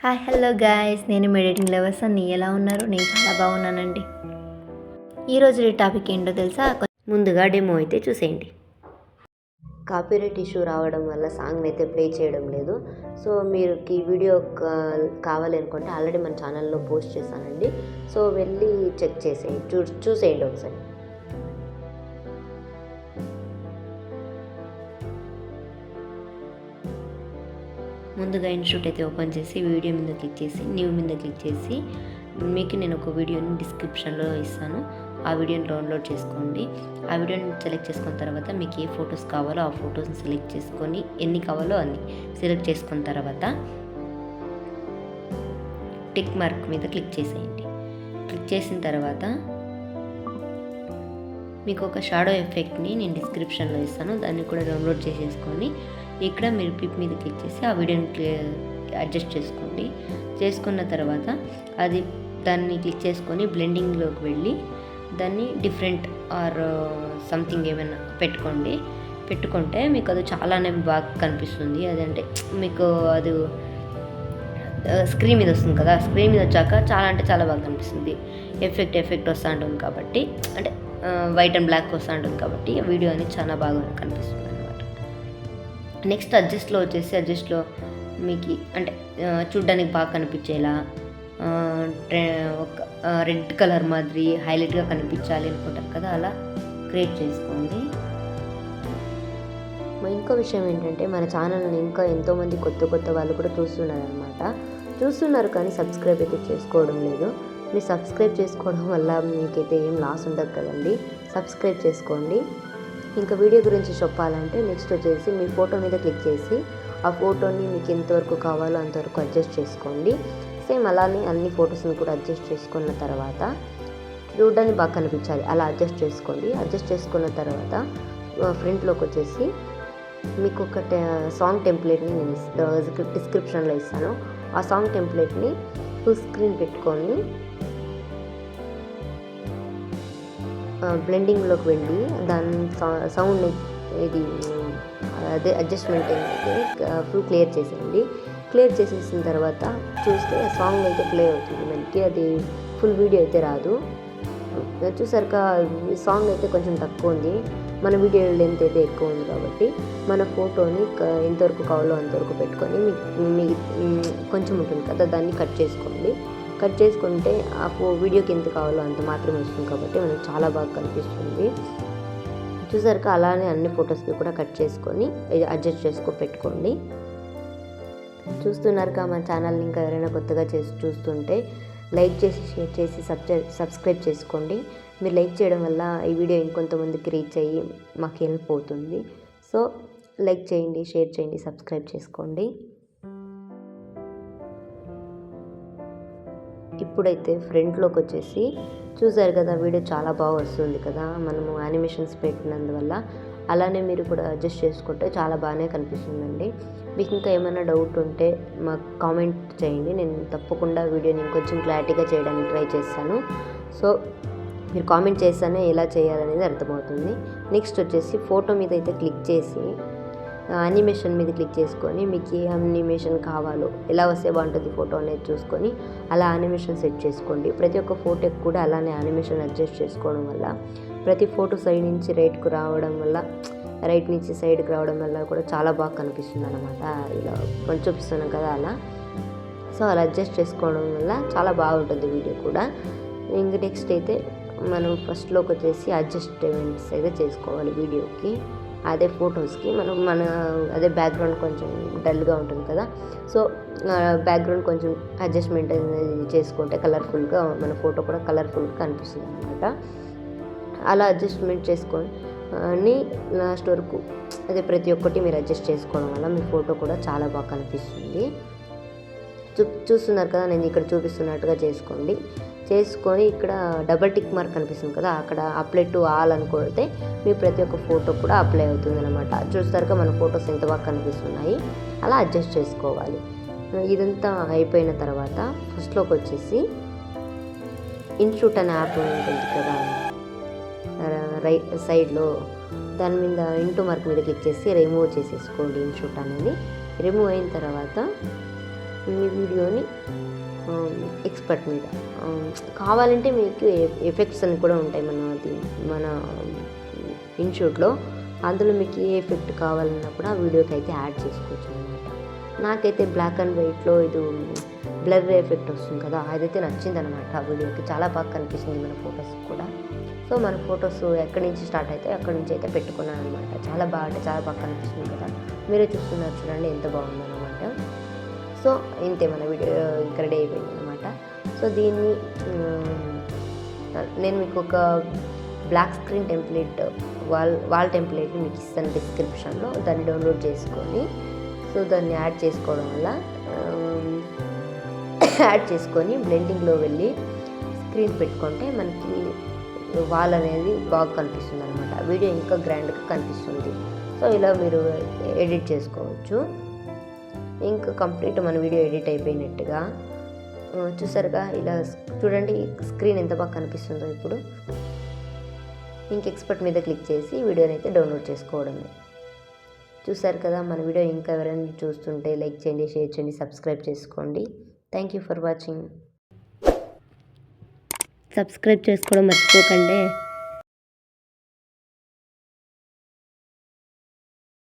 Hi hello guys, నేను మెడిటింగ్ lovers అని ఎలా ఉన్నారు? నేను చాలా బాగున్నానండి. ఈరోజు టాపిక్ ఏంటో తెలుసా? ముందుగా డెమో అయితే చూసేయండి. కాపీరైట్ ఇష్యూ రావడం వల్ల సాంగ్ అయితే ప్లే చేయడం లేదు. సో మీరు ఈ వీడియో కావాలి అనుకుంటే ఆల్రెడీ మన ఛానల్లో పోస్ట్ చేశానండి. సో వెళ్ళి చెక్ చేసేయండి, చూసేయండి ఒకసారి. ముందుగా ఇన్స్టిట్యూట్ అయితే ఓపెన్ చేసి వీడియో మీద క్లిక్ చేసి న్యూ మీద క్లిక్ చేసి మీకు నేను ఒక వీడియోని డిస్క్రిప్షన్లో ఇస్తాను. ఆ వీడియోని డౌన్లోడ్ చేసుకోండి. ఆ వీడియోని సెలెక్ట్ చేసుకున్న తర్వాత మీకు ఏ ఫొటోస్ కావాలో ఆ ఫొటోస్ని సెలెక్ట్ చేసుకొని ఎన్ని కావాలో అన్ని సెలెక్ట్ చేసుకున్న తర్వాత టిక్ మార్క్ మీద క్లిక్ చేసేయండి. క్లిక్ చేసిన తర్వాత మీకు ఒక షాడో ఎఫెక్ట్ని నేను డిస్క్రిప్షన్లో ఇస్తాను, దాన్ని కూడా డౌన్లోడ్ చేసేసుకొని ఇక్కడ మీరు పిప్ మీద క్లిక్ చేసి ఆ వీడియోని అడ్జస్ట్ చేసుకోండి. చేసుకున్న తర్వాత దాన్ని క్లిక్ చేసుకొని బ్లెండింగ్లోకి వెళ్ళి దాన్ని డిఫరెంట్ ఆర్ సంథింగ్ ఏమైనా పెట్టుకుంటే మీకు అది చాలానే బాగా కనిపిస్తుంది. అదంటే మీకు అది స్క్రీన్ మీద వస్తుంది కదా, స్క్రీన్ మీద వచ్చాక చాలా బాగా కనిపిస్తుంది. ఎఫెక్ట్ వస్తూ ఉంటుంది కాబట్టి, అంటే వైట్ అండ్ బ్లాక్ వస్తూ ఉంటుంది కాబట్టి వీడియో అనేది చాలా బాగా కనిపిస్తుంది అనమాట. నెక్స్ట్ అడ్జస్ట్లో మీకు అంటే చూడ్డానికి బాగా కనిపించేలా ఒక రెడ్ కలర్ మాదిరి హైలైట్గా కనిపించాలి అనుకుంటారు కదా, అలా క్రియేట్ చేసుకోండి. ఇంకో విషయం ఏంటంటే మన ఛానల్ని ఇంకా ఎంతోమంది కొత్త వాళ్ళు కూడా చూస్తున్నారు కానీ సబ్స్క్రైబ్ అయితే చేసుకోవడం లేదు. మీరు సబ్స్క్రైబ్ చేసుకోవడం వల్ల మీకైతే ఏం లాస్ ఉండదు కదండి. సబ్స్క్రైబ్ చేసుకోండి. ఇంకా వీడియో గురించి చెప్పాలంటే నెక్స్ట్ వచ్చేసి మీ ఫోటో మీద క్లిక్ చేసి ఆ ఫోటోని మీకు ఎంతవరకు కావాలో అంతవరకు అడ్జస్ట్ చేసుకోండి. సేమ్ అలానే అన్ని ఫొటోస్ని కూడా అడ్జస్ట్ చేసుకున్న తర్వాత చూడడానికి బాగా కనిపించాలి, అలా అడ్జస్ట్ చేసుకోండి. అడ్జస్ట్ చేసుకున్న తర్వాత ఫ్రంట్లోకి వచ్చేసి మీకు ఒక సాంగ్ టెంప్లెట్ని నేను డిస్క్రిప్షన్లో ఇస్తాను. ఆ సాంగ్ టెంప్లెట్ని ఫుల్ స్క్రీన్ పెట్టుకొని బ్లెండింగ్లోకి వెళ్ళి దాని సౌండ్ అడ్జస్ట్మెంట్ అయితే ఫుల్ క్లియర్ చేసేయండి. క్లియర్ చేసేసిన తర్వాత చూస్తే సాంగ్ అయితే ప్లే అవుతుంది. మనకి అది ఫుల్ వీడియో అయితే రాదు. చూసారుగా సాంగ్ అయితే కొంచెం తక్కువ ఉంది, మన వీడియో లెంత్ అయితే ఎక్కువ ఉంది కాబట్టి మన ఫోటోని ఎంతవరకు కావాలో అంతవరకు పెట్టుకొని మీకు కొంచెం ఉంటుంది కదా, దాన్ని కట్ చేసుకోండి. కట్ చేసుకుంటే ఆ వీడియోకి ఎంత కావాలో అంత మాత్రమే వస్తుంది కాబట్టి మనకు చాలా బాగా కనిపిస్తుంది. చూసారుగా అలానే అన్ని ఫొటోస్కి కూడా కట్ చేసుకొని అడ్జస్ట్ పెట్టుకోండి. చూస్తున్నారుగా మన ఛానల్ని ఇంకా ఎవరైనా కొత్తగా చూస్తుంటే లైక్ చేసి షేర్ చేసి సబ్స్క్రైబ్ చేసుకోండి. మీరు లైక్ చేయడం వల్ల ఈ వీడియో ఇంకొంతమందికి రీచ్ అయ్యి మాకు హెల్ప్ అవుతుంది. సో లైక్ చేయండి, షేర్ చేయండి, సబ్స్క్రైబ్ చేసుకోండి. ఇప్పుడైతే ఫ్రంట్లోకి వచ్చేసి చూసారు కదా, వీడియో చాలా బాగా వస్తుంది కదా మనము యానిమేషన్స్ పెట్టినందువల్ల. అలానే మీరు కూడా అడ్జస్ట్ చేసుకుంటే చాలా బాగానే కనిపిస్తుందండి. మీకు ఇంకా ఏమైనా డౌట్ ఉంటే మాకు కామెంట్ చేయండి, నేను తప్పకుండా వీడియోని ఇంకొంచెం క్లారిటీగా చేయడానికి ట్రై చేస్తాను. సో మీరు కామెంట్ చేస్తేనే ఎలా చేయాలనేది అర్థమవుతుంది. నెక్స్ట్ వచ్చేసి ఫోటో మీద అయితే క్లిక్ చేసి యానిమేషన్ మీద క్లిక్ చేసుకొని మీకు ఏ యానిమేషన్ కావాలో ఎలా వస్తే బాగుంటుంది ఫోటో అనేది చూసుకొని అలా యానిమేషన్ సెట్ చేసుకోండి. ప్రతి ఒక్క ఫోటోకి కూడా అలానే యానిమేషన్ అడ్జస్ట్ చేసుకోవడం వల్ల ప్రతి ఫోటో సైడ్ నుంచి రైట్ నుంచి సైడ్కి రావడం వల్ల కూడా చాలా బాగా కనిపిస్తుంది అనమాట. ఇలా కొంచెం చూపిస్తున్నాం కదా అలా. సో అలా అడ్జస్ట్ చేసుకోవడం వల్ల చాలా బాగుంటుంది వీడియో కూడా. ఇంక నెక్స్ట్ అయితే మనం ఫస్ట్లోకి వచ్చేసి అడ్జస్ట్మెంట్స్ అయితే చేసుకోవాలి వీడియోకి. అదే ఫొటోస్కి అదే బ్యాక్గ్రౌండ్ కొంచెం డల్గా ఉంటుంది కదా, సో బ్యాక్గ్రౌండ్ కొంచెం అడ్జస్ట్మెంట్ అనేది చేసుకుంటే కలర్ఫుల్గా మన ఫోటో కూడా కలర్ఫుల్గా కనిపిస్తుంది అనమాట. అలా అడ్జస్ట్మెంట్ చేసుకొని లాస్ట్ వరకు అదే ప్రతి ఒక్కటి మీరు అడ్జస్ట్ చేసుకోవడం వల్ల మీ ఫోటో కూడా చాలా బాగా కనిపిస్తుంది. చూస్తున్నారు కదా, నేను ఇక్కడ చూపిస్తున్నట్టుగా చేసుకొని ఇక్కడ డబల్ టిక్ మార్క్ కనిపిస్తుంది కదా, అక్కడ అప్లై టు ఆల్ అని కొడితే మీ ప్రతి ఒక్క ఫోటో కూడా అప్లై అవుతుంది అనమాట. చూస్తారుగా మన ఫొటోస్ ఎంత బాగా కనిపిస్తున్నాయి, అలా అడ్జస్ట్ చేసుకోవాలి. ఇదంతా అయిపోయిన తర్వాత ఫస్ట్లోకి వచ్చేసి ఇన్స్టిట్యూట్ అనే యాప్ ఉంటుంది కదా రైట్ సైడ్లో, దాని మీద ఇంటూ మార్క్ మీద క్లిక్ చేసి రిమూవ్ చేసేసుకోండి. ఇన్స్టిట్యూట్ అనేది రిమూవ్ అయిన తర్వాత మీ వీడియోని ఎక్స్పర్ట్ మీద కావాలంటే మీకు ఎఫెక్ట్స్ అని కూడా ఉంటాయి మన ఇన్షూట్లో. అందులో మీకు ఏ ఎఫెక్ట్ కావాలన్నా కూడా ఆ వీడియోకి అయితే యాడ్ చేసుకోవచ్చు అనమాట. నాకైతే బ్లాక్ అండ్ వైట్లో ఇది బ్లర్ ఎఫెక్ట్ వస్తుంది కదా, అదైతే నచ్చిందనమాట. ఆ వీడియోకి చాలా బాగా కనిపిస్తుంది మన ఫొటోస్ కూడా. సో మన ఫొటోస్ ఎక్కడి నుంచి స్టార్ట్ అవుతాయో అక్కడి నుంచి అయితే పెట్టుకున్నాను అనమాట. చాలా బాగా కనిపిస్తుంది కదా, మీరే చూస్తున్నారు చూడండి ఎంత బాగుందన్నమాట. సో ఇంతే మన వీడియో ఇంకా రెడీ అయిపోయింది అనమాట. సో దీన్ని నేను మీకు ఒక బ్లాక్ స్క్రీన్ టెంప్లెట్ వాల్ టెంప్లెట్ని మీకు ఇస్తాను డిస్క్రిప్షన్లో. దాన్ని డౌన్లోడ్ చేసుకొని సో దాన్ని యాడ్ చేసుకోవడం వల్ల యాడ్ చేసుకొని బ్లెండింగ్లో వెళ్ళి స్క్రీన్ పెట్టుకుంటే మనకి వాల్ అనేది బాగా కనిపిస్తుంది అనమాట. వీడియో ఇంకా గ్రాండ్గా కనిపిస్తుంది. సో ఇలా మీరు ఎడిట్ చేసుకోవచ్చు. ఇంకా కంప్లీట్ మన వీడియో ఎడిట్ అయిపోయినట్టుగా చూసారుగా. ఇలా చూడండి స్క్రీన్ ఎంత బాగా కనిపిస్తుందో. ఇప్పుడు ఇంక ఎక్స్పర్ట్ మీద క్లిక్ చేసి వీడియోని అయితే డౌన్లోడ్ చేసుకోవడమే. చూసారు కదా మన వీడియో. ఇంకా ఎవరైనా చూస్తుంటే లైక్ చేయండి, షేర్ చేయండి, సబ్స్క్రైబ్ చేసుకోండి. Thank you for watching. Subscribe చేసుకోవడం మర్చిపోకండి.